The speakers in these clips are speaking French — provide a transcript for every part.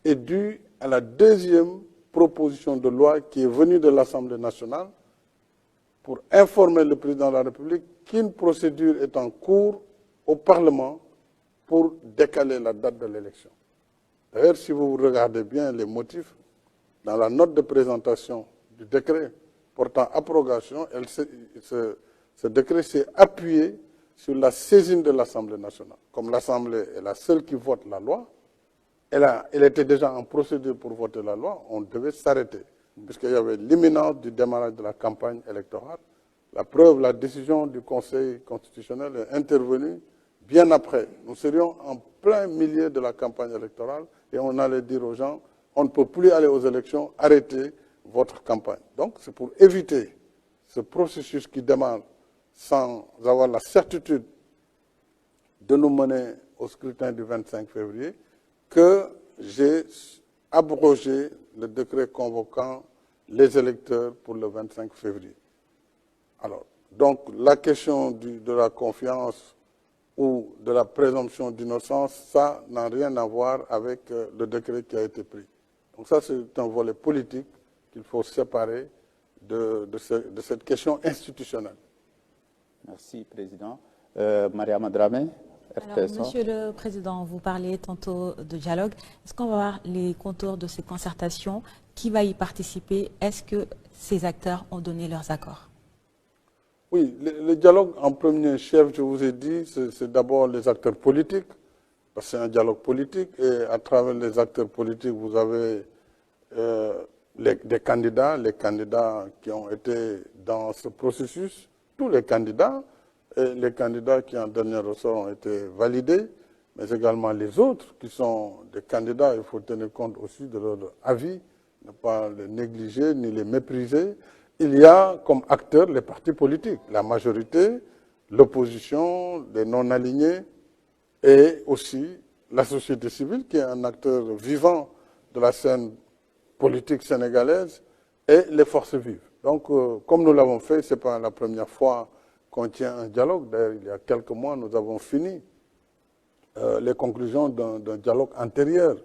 est due à la deuxième proposition de loi qui est venue de l'Assemblée nationale pour informer le président de la République qu'une procédure est en cours au Parlement pour décaler la date de l'élection. D'ailleurs, si vous regardez bien les motifs, dans la note de présentation du décret portant abrogation, ce décret s'est appuyé sur la saisine de l'Assemblée nationale. Comme l'Assemblée est la seule qui vote la loi, elle était déjà en procédure pour voter la loi, on devait s'arrêter, puisqu'il y avait l'imminence du démarrage de la campagne électorale. La preuve, la décision du Conseil constitutionnel est intervenue bien après. Nous serions en plein milieu de la campagne électorale et on allait dire aux gens, on ne peut plus aller aux élections, arrêtez votre campagne. Donc c'est pour éviter ce processus qui démarre sans avoir la certitude de nous mener au scrutin du 25 février que j'ai abrogé le décret convoquant les électeurs pour le 25 février. Alors, donc la question de la confiance ou de la présomption d'innocence, ça n'a rien à voir avec le décret qui a été pris. Donc ça, c'est un volet politique qu'il faut séparer de cette question institutionnelle. Merci, Président. Mariama Dramé, Alors, Monsieur le Président, vous parlez tantôt de dialogue. Est-ce qu'on va voir les contours de ces concertations? Qui va y participer? Est-ce que ces acteurs ont donné leurs accords? Oui, le dialogue en premier chef, je vous ai dit, c'est d'abord les acteurs politiques, parce que c'est un dialogue politique, et à travers les acteurs politiques, vous avez des candidats, les candidats qui ont été dans ce processus, tous les candidats, et les candidats qui en dernier ressort ont été validés, mais également les autres qui sont des candidats, il faut tenir compte aussi de leur avis, ne pas les négliger ni les mépriser. Il y a comme acteurs les partis politiques, la majorité, l'opposition, les non-alignés et aussi la société civile qui est un acteur vivant de la scène politique sénégalaise et les forces vives. Donc, comme nous l'avons fait, ce n'est pas la première fois qu'on tient un dialogue. D'ailleurs, il y a quelques mois, nous avons fini les conclusions d'un dialogue antérieur.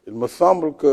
Il me semble que